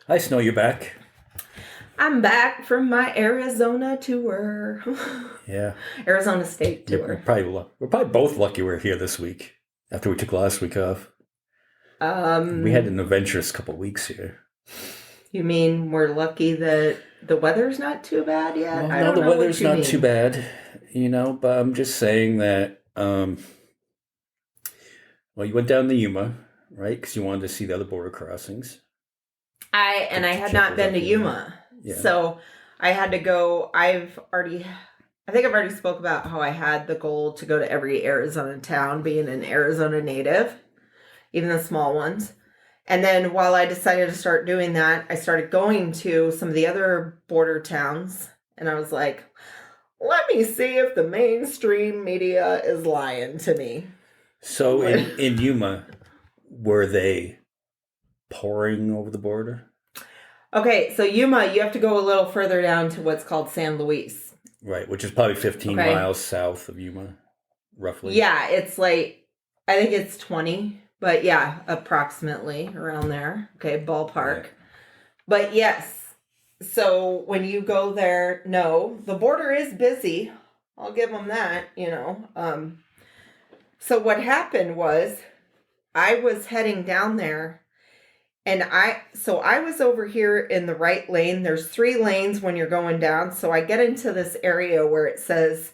Hi, Snow, you're back. I'm back from my Arizona tour. Yeah, Arizona State you're tour. probably we're probably both lucky we're here this week after we took last week off. We had Um, an adventurous couple weeks here. you mean we're lucky that the weather's not too bad yet? Well, I no, don't the know what weather's you not too mean. bad, but I'm just saying that. Well, you went down the Yuma, right? Because you wanted to see the other border crossings I to had check not those been out to the Yuma. Yuma. Yeah. So I had to go. I think I've already spoke about how I had the goal to go to every Arizona town, being an Arizona native, even the small ones. And then while I decided to start doing that, I started going to some of the other border towns. And I was like, let me see if the mainstream media is lying to me. So in Yuma, were they pouring over the border? Okay, so Yuma, you have to go a little further down to what's called San Luis. Right, which is probably 15 Okay. miles south of Yuma, roughly. Yeah, it's like, I think it's 20, but yeah, approximately around there. Okay, Yeah. ballpark. But yes, so when you go there, no, the border is busy. I'll give them that. So what happened was I was heading down there and I was over here in the right lane. There's 3 lanes when you're going down. So I get into this area where it says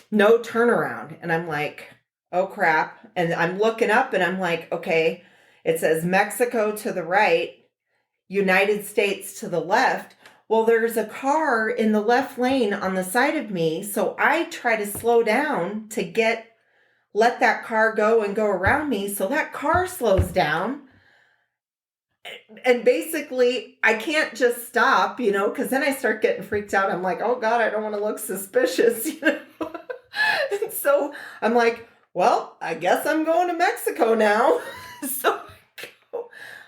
no turnaround. And I'm like, oh crap. And I'm looking up and I'm like, okay, it says Mexico to the right, United States to the left. Well, there's a car in the left lane on the side of me. So I try to slow down to let that car go and go around me. So that car slows down. And basically, I can't just stop, because then I start getting freaked out. I'm like, oh God, I don't want to look suspicious, And so I'm like, well, I guess I'm going to Mexico now. So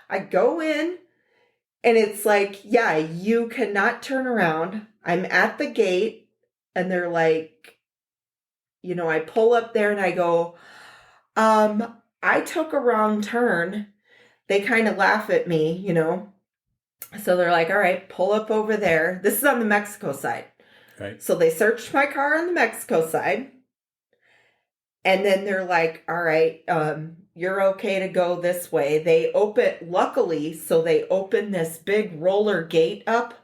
I go in. And it's like, yeah, you cannot turn around. I'm at the gate and they're like, I pull up there and I go, I took a wrong turn. They kind of laugh at me. So they're like, all right, pull up over there. This is on the Mexico side. Right. So they searched my car on the Mexico side. And then they're like, all right, you're okay to go this way. Luckily, so they open this big roller gate up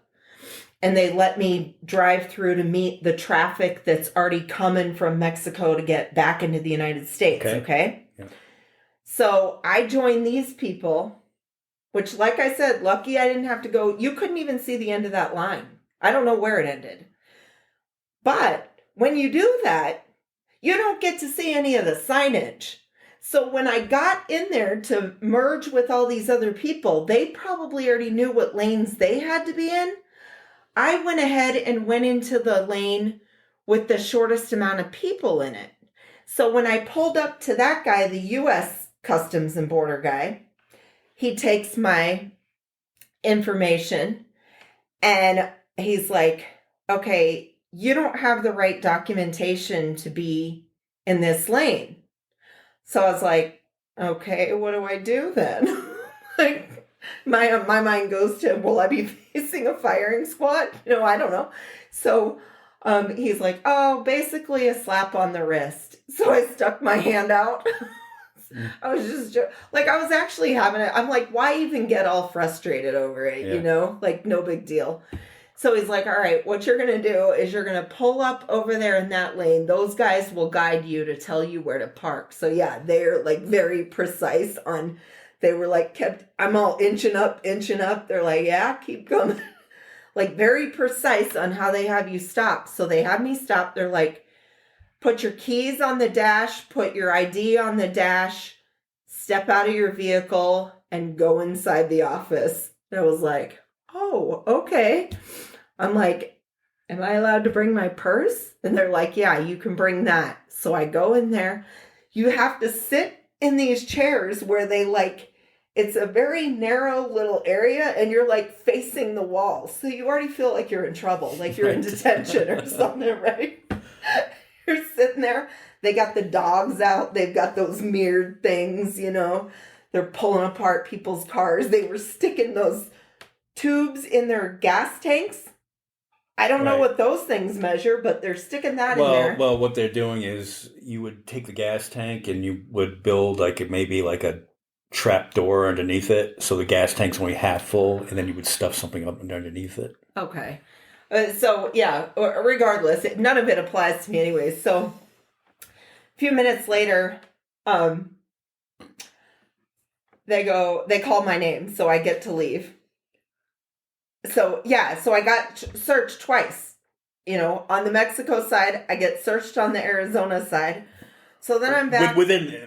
and they let me drive through to meet the traffic that's already coming from Mexico to get back into the United States. Okay. Yeah. So I joined these people, which, like I said, lucky I didn't have to go. You couldn't even see the end of that line. I don't know where it ended. But when you do that, you don't get to see any of the signage. So when I got in there to merge with all these other people, they probably already knew what lanes they had to be in. I went ahead and went into the lane with the shortest amount of people in it. So when I pulled up to that guy, the US Customs and Border guy, he takes my information and he's like, okay, you don't have the right documentation to be in this lane. So I was like, okay, what do I do then? Like, my mind goes to, will I be facing a firing squad? No, I don't know. So he's like, oh, basically a slap on the wrist. So I stuck my hand out. I was just like, I was actually having it. I'm like, why even get all frustrated over it? Yeah. Like no big deal. So he's like, all right, what you're going to do is you're going to pull up over there in that lane. Those guys will guide you to tell you where to park. So yeah, they're like very precise on, they were like, I'm all inching up. They're like, yeah, keep going. Like very precise on how they have you stop. So they have me stop. They're like, put your keys on the dash, put your ID on the dash, step out of your vehicle and go inside the office. And I was like, oh, okay. I'm like, am I allowed to bring my purse? And they're like, yeah, you can bring that. So I go in there. You have to sit in these chairs where it's a very narrow little area and you're like facing the wall. So you already feel like you're in trouble, like you're in detention or something, right? You're sitting there. They got the dogs out. They've got those mirrored things. They're pulling apart people's cars. They were sticking those tubes in their gas tanks. I don't know Right. what those things measure, but they're sticking that in there. Well, what they're doing is you would take the gas tank and you would build maybe like a trap door underneath it, so the gas tank's only half full, and then you would stuff something up underneath it. Okay. So, yeah, regardless, none of it applies to me anyways. So, a few minutes later, they call my name, so I get to leave. So, yeah, so I got searched twice. You know, on the Mexico side, I get searched on the Arizona side. So then I'm back.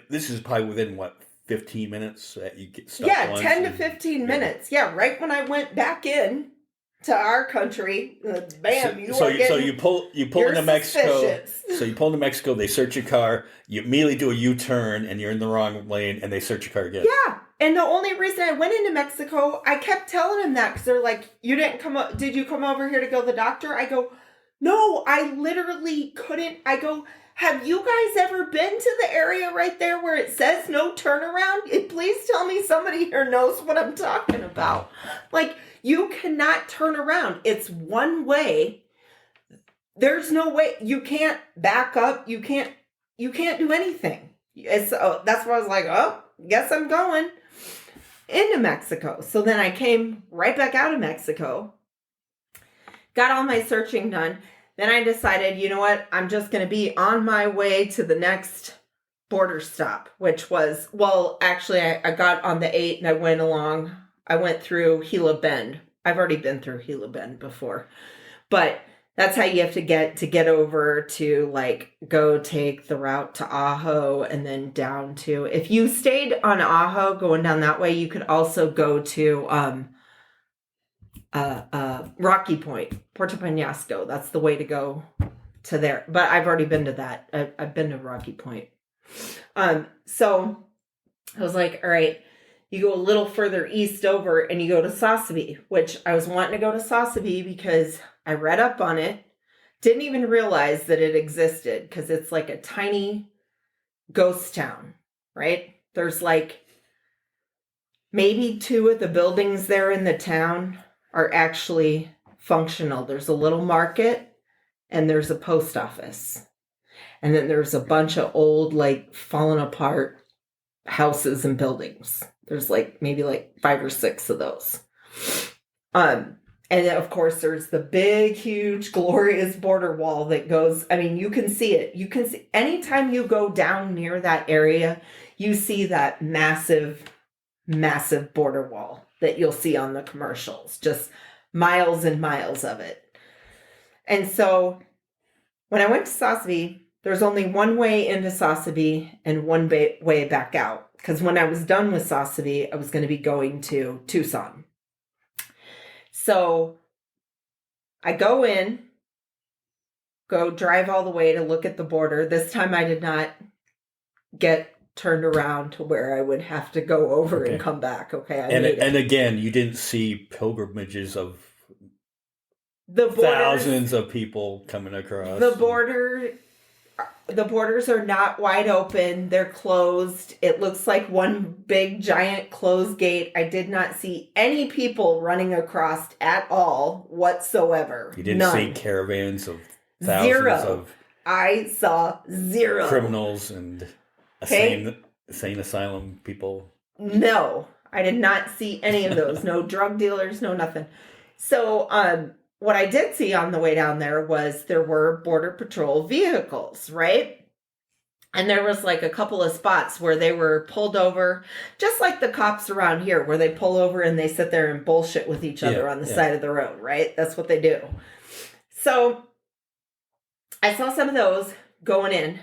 This is probably within, what, 15 minutes that you get stuff. Yeah, 10 to 15 minutes. Yeah, right when I went back in to our country, bam, so you pull into Mexico. Suspicious. So you pull into Mexico, they search your car, you immediately do a U-turn, and you're in the wrong lane, and they search your car again. Yeah, and the only reason I went into Mexico, I kept telling them that because they're like, did you come over here to go to the doctor? I go, no, I literally couldn't. I go, have you guys ever been to the area right there where it says no turnaround? Please tell me somebody here knows what I'm talking about. Like, you cannot turn around. It's one way. There's no way. You can't back up. You can't do anything. That's why I was like, oh, guess I'm going into Mexico. So then I came right back out of Mexico, got all my searching done. Then I decided, you know what? I'm just going to be on my way to the next border stop, which was, well, actually, I got on the 8 and I went along. I went through Gila Bend. I've already been through Gila Bend before. But that's how you have to get over to, like, go take the route to Ajo and then down to, if you stayed on Ajo going down that way, you could also go to Rocky Point, Puerto Penasco. That's the way to go to there. But I've already been to that. I've been to Rocky Point. So I was like, all right, you go a little further east over and you go to Sasabe, which I was wanting to go to Sasabe because I read up on it. Didn't even realize that it existed because it's like a tiny ghost town, right? There's like maybe 2 of the buildings there in the town are actually functional. There's a little market and there's a post office. And then there's a bunch of old, like, fallen apart houses and buildings. There's maybe 5 or 6 of those. And then, of course, there's the big, huge, glorious border wall that goes, I mean, you can see it. You can see, anytime you go down near that area, you see that massive, massive border wall that you'll see on the commercials, just miles and miles of it. And so when I went to Sasabe, there's only one way into Sasabe and one way back out. Because when I was done with Sasabe, I was going to be going to Tucson. So I go drive all the way to look at the border. This time I did not get turned around to where I would have to go over and come back. Okay. And again, you didn't see pilgrimages of the thousands of people coming across. The borders are not wide open. They're closed. It looks like one big giant closed gate. I did not see any people running across at all whatsoever. You didn't see caravans of thousands 0. of I saw 0 criminals and insane asylum people. No, I did not see any of those. No drug dealers, no nothing. So, what I did see on the way down there were Border Patrol vehicles, right? And there was a couple of spots where they were pulled over, just like the cops around here, where they pull over and they sit there and bullshit with each other on the side of the road, right? That's what they do. So I saw some of those going in.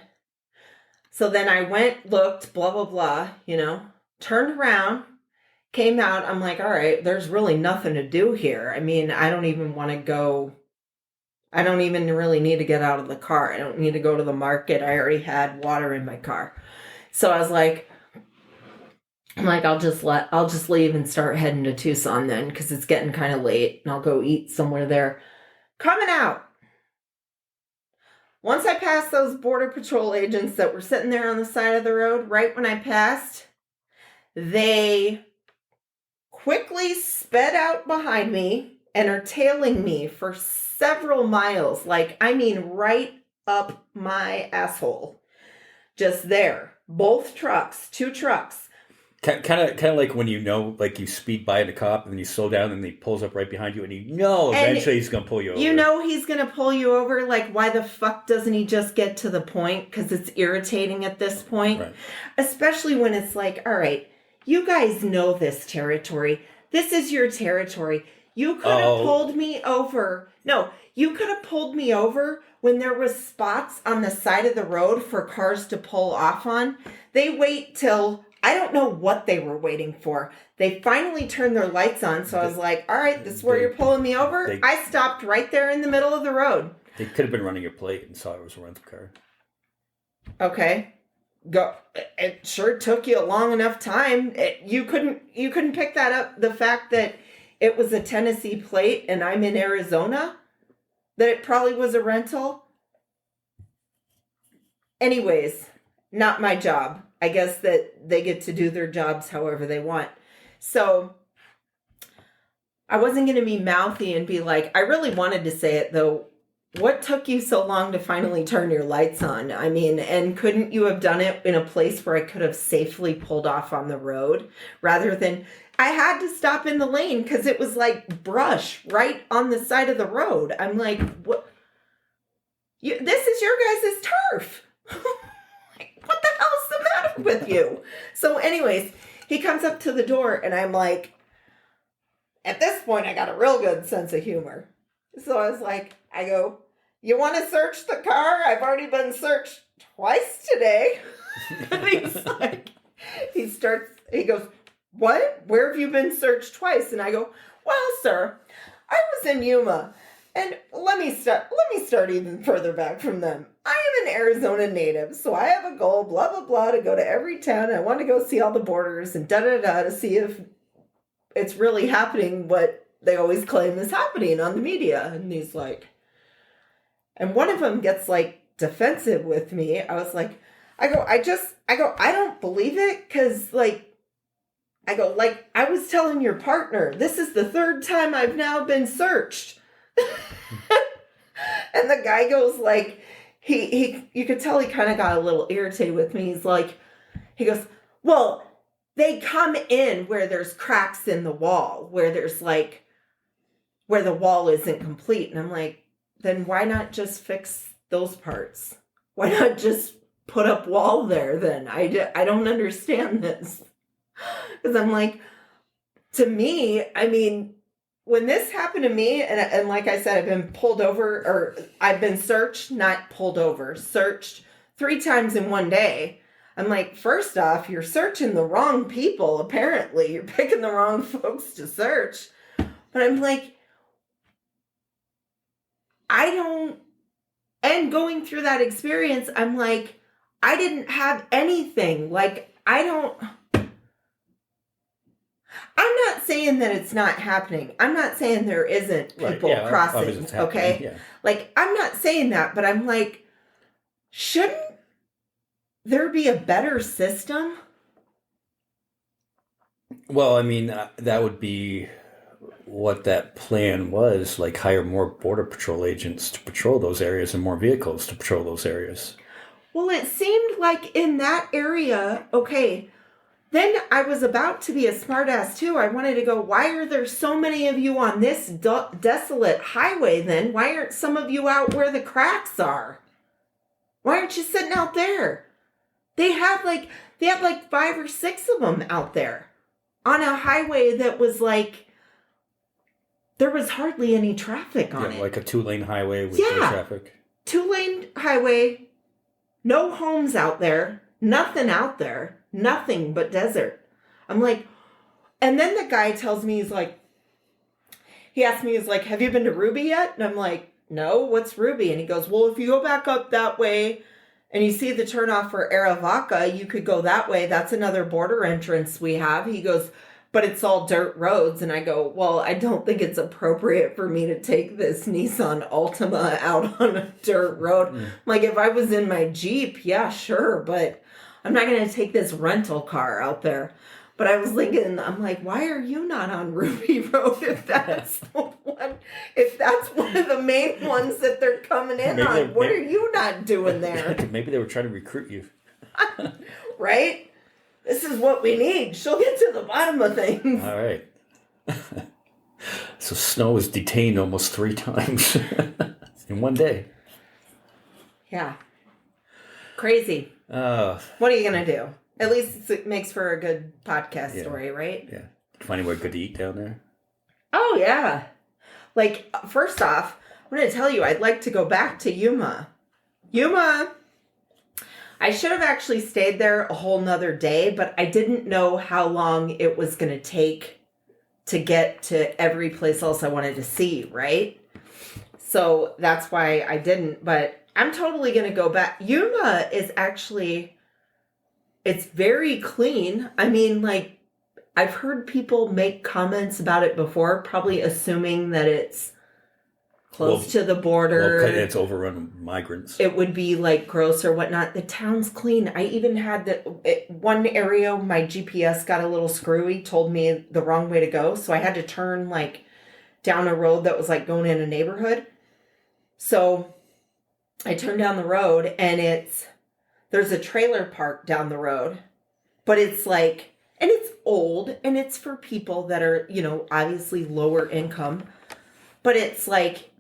So then I went, looked, blah, blah, blah, turned around, came out. I'm like, all right, there's really nothing to do here. I mean, I don't even want to go. I don't even really need to get out of the car. I don't need to go to the market. I already had water in my car. So I was like, I'll just leave and start heading to Tucson then, because it's getting kind of late and I'll go eat somewhere there. Coming out. Once I passed those Border Patrol agents that were sitting there on the side of the road, right when I passed, they quickly sped out behind me and are tailing me for several miles. Like, I mean, right up my asshole. Just there. Both trucks, 2 trucks. Kind of like when like you speed by the cop and then you slow down and he pulls up right behind you and eventually he's going to pull you over. You know he's going to pull you over. Like, why the fuck doesn't he just get to the point? Because it's irritating at this point. Right. Especially when it's like, all right, you guys know this territory. This is your territory. You could have pulled me over. No, you could have pulled me over when there was spots on the side of the road for cars to pull off on. They wait till... I don't know what they were waiting for. They finally turned their lights on, so I was like, all right, this is where you're pulling me over. I stopped right there in the middle of the road. They could have been running your plate and saw it was a rental car. Okay. Go. It sure took you a long enough time. You couldn't pick that up. The fact that it was a Tennessee plate and I'm in Arizona, that it probably was a rental. Anyways, not my job. I guess that they get to do their jobs however they want. So I wasn't going to be mouthy and be like, I really wanted to say it though. What took you so long to finally turn your lights on? I mean, and couldn't you have done it in a place where I could have safely pulled off on the road rather than I had to stop in the lane because it was like brush right on the side of the road. I'm like, what? This is your guys' turf. What the hell's the matter with you? So anyways, he comes up to the door and I'm like, at this point, I got a real good sense of humor. So I was like, I go, you want to search the car? I've already been searched twice today. And he's like, he goes, what? Where have you been searched twice? And I go, well, sir, I was in Yuma. And let me start even further back from them. I am an Arizona native, so I have a goal, blah, blah, blah, to go to every town. I want to go see all the borders and da-da-da to see if it's really happening what they always claim is happening on the media. And he's like, and one of them gets like defensive with me. I was like, I don't believe it because I was telling your partner, this is the 3rd time I've now been searched. And the guy goes like, you could tell he kind of got a little irritated with me. He goes, well, they come in where there's cracks in the wall, where there's where the wall isn't complete. And I'm like, then why not just fix those parts? Why not just put up wall there then? I don't understand this. Because I'm like, to me, I mean, when this happened to me, and like I said, I've been pulled over, or I've been searched, not pulled over, searched 3 times in one day. I'm like, first off, you're searching the wrong people, apparently. You're picking the wrong folks to search. But I'm like, and going through that experience, I'm like, I didn't have anything. I'm not saying that it's not happening. I'm not saying there isn't people crossing, okay? Yeah. I'm not saying that, but I'm like, shouldn't there be a better system? Well, I mean, that would be what that plan was, hire more Border Patrol agents to patrol those areas and more vehicles to patrol those areas. Well, it seemed like in that area, okay, then I was about to be a smartass too. I wanted to go, why are there so many of you on this desolate highway then? Why aren't some of you out where the cracks are? Why aren't you sitting out there? They have 5 or 6 of them out there on a highway that was there was hardly any traffic on it. Like a 2-lane highway with no traffic. 2-lane highway, no homes out there, nothing out there. Nothing but desert. I'm like, and then the guy tells me, he asked me, have you been to Ruby yet? And I'm like, no, what's Ruby? And he goes, well, if you go back up that way and you see the turnoff for Aravaca, you could go that way. That's another border entrance we have. He goes, but it's all dirt roads. And I go, well, I don't think it's appropriate for me to take this Nissan Altima out on a dirt road. If I was in my Jeep, yeah, sure, but I'm not going to take this rental car out there. But I was thinking, I'm like, why are you not on Ruby Road if that's the one? If that's one of the main ones that they're coming in on, what are you not doing there? Maybe they were trying to recruit you. Right? This is what we need. She'll get to the bottom of things. All right. So Snow was detained almost 3 times in one day. Yeah. Crazy. What are you going to do? At least it makes for a good podcast story, right? Yeah. Find anywhere good to eat down there? Oh, yeah. Like, first off, I'm going to tell you, I'd like to go back to Yuma. Yuma, I should have actually stayed there a whole nother day, but I didn't know how long it was going to take to get to every place else I wanted to see, right? So that's why I didn't, but I'm totally going to go back. Yuma is actually, it's very clean. I mean, like, I've heard people make comments about it before, probably assuming that it's close to the border. Well, it's overrun with migrants. It would be like gross or whatnot. The town's clean. I even had one area, my GPS got a little screwy, told me the wrong way to go. So I had to turn like down a road that was like going in a neighborhood. So I turned down the road and there's a trailer park down the road, but it's like, and it's old and it's for people that are, obviously lower income, but it's like,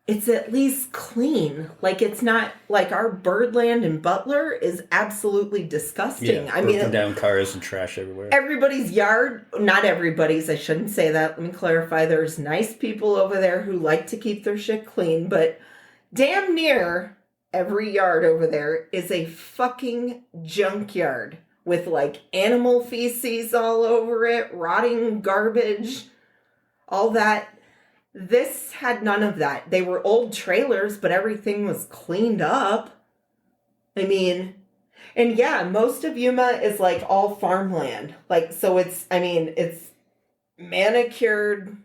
it's at least clean. Like, it's not like our Birdland in Butler is absolutely disgusting. Yeah, broken down cars and trash everywhere. Everybody's yard, not everybody's, I shouldn't say that. Let me clarify. There's nice people over there who like to keep their shit clean, but damn near every yard over there is a fucking junkyard with like animal feces all over it, rotting garbage, all that. This had none of that. They were old trailers, but everything was cleaned up. I mean, and yeah, most of Yuma is like all farmland. Like, so it's manicured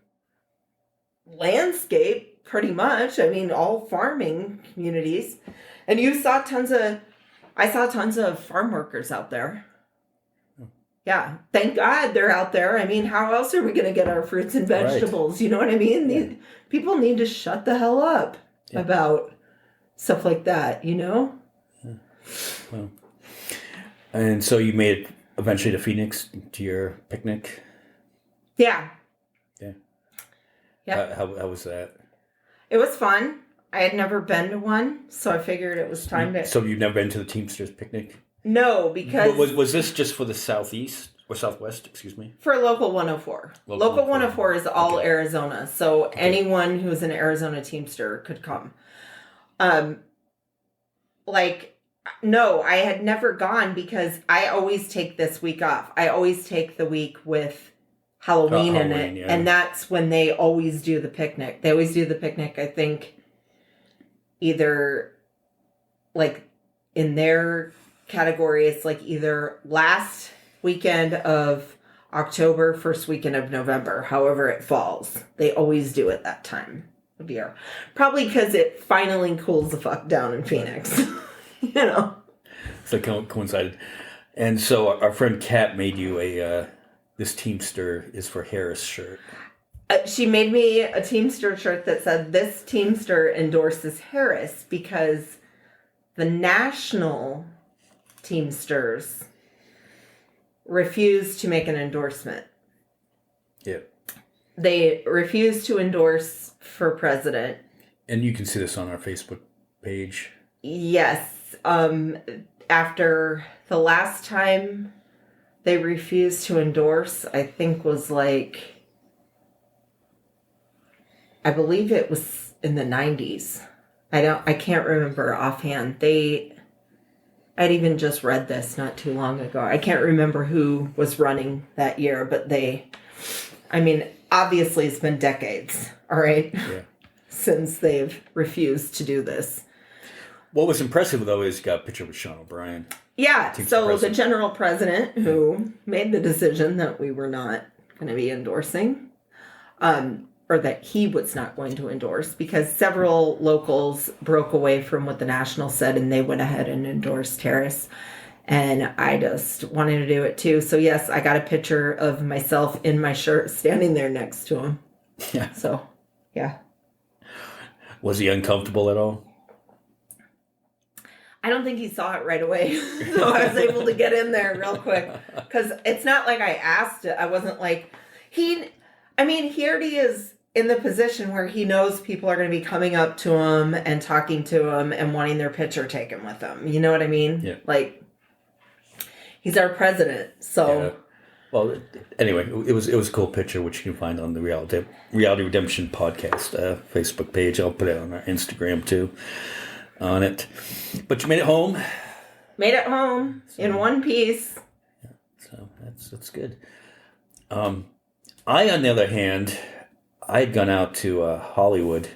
landscape pretty much. I mean, all farming communities. And I saw tons of farm workers out there. Yeah, thank God they're out there. I mean, how else are we going to get our fruits and vegetables? Right. You know what I mean? Yeah. People need to shut the hell up about stuff like that, Yeah. Well, and so you made it eventually to Phoenix to your picnic? Yeah. Yeah. Yeah. How was that? It was fun. I had never been to one, so I figured it was time to... So you've never been to the Teamsters picnic? No, because... Was this just for the Southeast or Southwest, excuse me? For Local 104. Local 104 is all Arizona, so anyone who's an Arizona Teamster could come. No, I had never gone because I always take this week off. I always take the week with Halloween in it, and that's when they always do the picnic. They always do the picnic, I think, either, like, in their... category, it's like either last weekend of October, first weekend of November, however it falls. They always do it that time of year. Probably because it finally cools the fuck down in Phoenix. So it coincided. And so our friend Kat made you this Teamster is for Harris shirt. She made me a Teamster shirt that said, "This Teamster endorses Harris," because the national Teamsters refused to make an endorsement. Yeah. They refused to endorse for president. And you can see this on our Facebook page. Yes. After the last time they refused to endorse, I think was like, I believe it was in the 90s. I can't remember offhand. I'd even just read this not too long ago. I can't remember who was running that year, but obviously it's been decades, all right, since they've refused to do this. What was impressive, though, is you got a picture with Sean O'Brien. Yeah, so the general president who made the decision that we were not going to be endorsing, or that he was not going to endorse, because several locals broke away from what the National said and they went ahead and endorsed Harris. And I just wanted to do it too. So yes, I got a picture of myself in my shirt standing there next to him. Yeah. So, yeah. Was he uncomfortable at all? I don't think he saw it right away. So I was able to get in there real quick. Because it's not like I asked it. I wasn't like, he already is in the position where he knows people are going to be coming up to him and talking to him and wanting their picture taken with him. You know what I mean? Yeah. Like, he's our president. So. Yeah. Well, anyway, it was a cool picture, which you can find on the Reality Redemption podcast Facebook page. I'll put it on our Instagram too. On it, but you made it home. Made it home in one piece. Yeah, so that's good. I, on the other hand, I had gone out to Hollywood,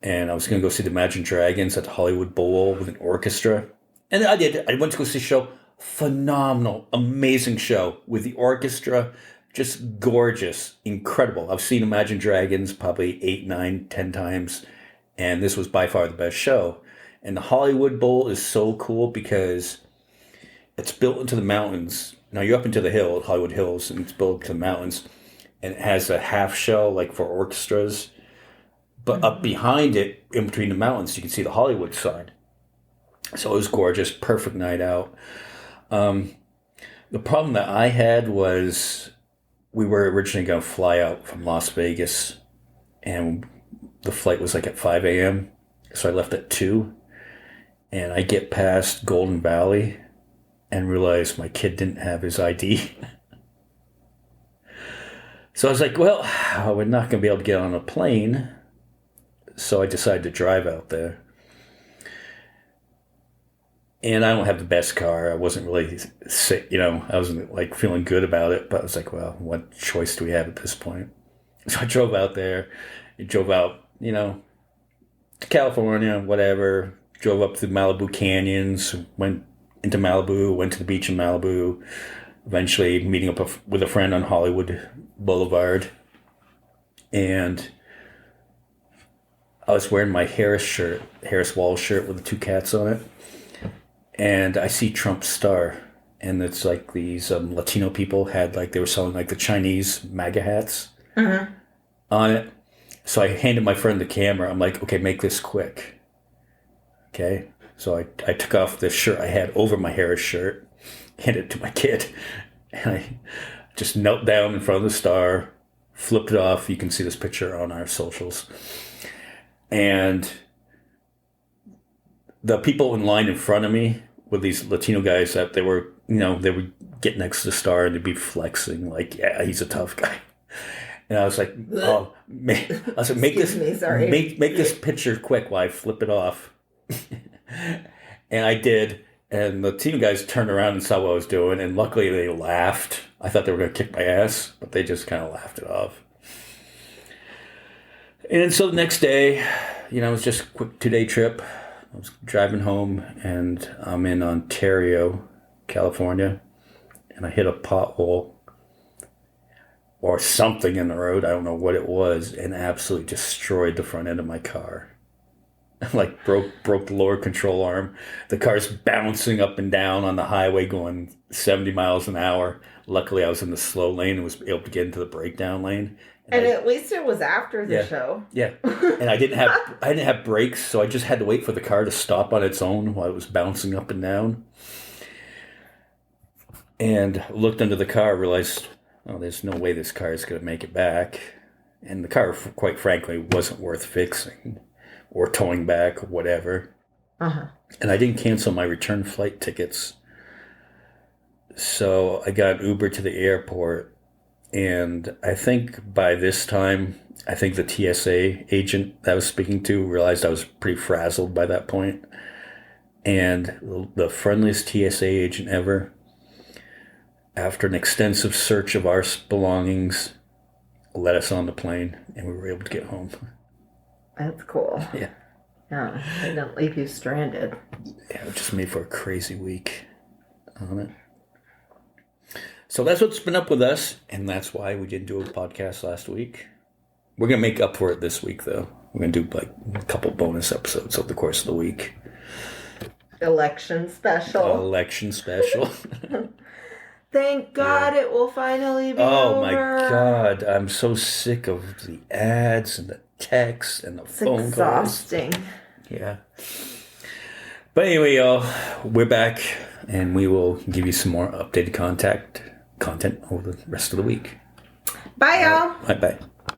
and I was going to go see the Imagine Dragons at the Hollywood Bowl with an orchestra, and I did. I went to go see a show. Phenomenal, amazing show with the orchestra, just gorgeous, incredible. I've seen Imagine Dragons probably 8, 9, 10 times. And this was by far the best show. And the Hollywood Bowl is so cool because it's built into the mountains. Now you're up into the hill, Hollywood Hills, and it's built into the mountains. And it has a half shell like for orchestras. But up behind it, in between the mountains, you can see the Hollywood side. So it was gorgeous, perfect night out. The problem that I had was we were originally going to fly out from Las Vegas, and the flight was like at 5 a.m. So I left at 2. And I get past Golden Valley and realize my kid didn't have his ID. So I was like, well, we're not going to be able to get on a plane. So I decided to drive out there. And I don't have the best car. I wasn't really sick, I wasn't like feeling good about it. But I was like, well, what choice do we have at this point? So I drove out there. I drove out, to California, whatever. Drove up to the Malibu canyons, went into Malibu, went to the beach in Malibu. Eventually meeting up with a friend on Hollywood Boulevard. And I was wearing my Harris Walls shirt with the 2 cats on it. And I see Trump's star. And it's like these Latino people they were selling like the Chinese MAGA hats on it. So I handed my friend the camera. I'm like, okay, make this quick. Okay. So I took off the shirt I had over my Harris shirt, handed it to my kid, and I just knelt down in front of the star, flipped it off. You can see this picture on our socials. And the people in line in front of me with these Latino guys that they would get next to the star and they'd be flexing like, yeah, he's a tough guy. And I was like, make this picture quick while I flip it off. And I did. And the team guys turned around and saw what I was doing. And luckily they laughed. I thought they were going to kick my ass, but they just kind of laughed it off. And so the next day, it was just a quick 2-day trip. I was driving home and I'm in Ontario, California. And I hit a pothole or something in the road, I don't know what it was, and absolutely destroyed the front end of my car. Like broke the lower control arm. The car's bouncing up and down on the highway going 70 miles an hour. Luckily, I was in the slow lane and was able to get into the breakdown lane. And at least it was after the show. Yeah. And I didn't have brakes, so I just had to wait for the car to stop on its own while it was bouncing up and down. And looked under the car, realized, there's no way this car is going to make it back. And the car, quite frankly, wasn't worth fixing or towing back or whatever. And I didn't cancel my return flight tickets. So I got Uber to the airport. And I think by this time, the TSA agent that I was speaking to realized I was pretty frazzled by that point. And the friendliest TSA agent ever, after an extensive search of our belongings, let us on the plane, and we were able to get home. That's cool. Yeah. Yeah, they didn't leave you stranded. Yeah, it just made for a crazy week on it. So that's what's been up with us, and that's why we didn't do a podcast last week. We're going to make up for it this week, though. We're going to do like a couple bonus episodes over the course of the week. Election special. Election special. Thank God it will finally be Oh over. my God. I'm so sick of the ads and the texts and the phone Exhausting. calls. Yeah. But anyway, y'all, we're back and we will give you some more updated content over the rest of the week. Bye, y'all. Bye-bye.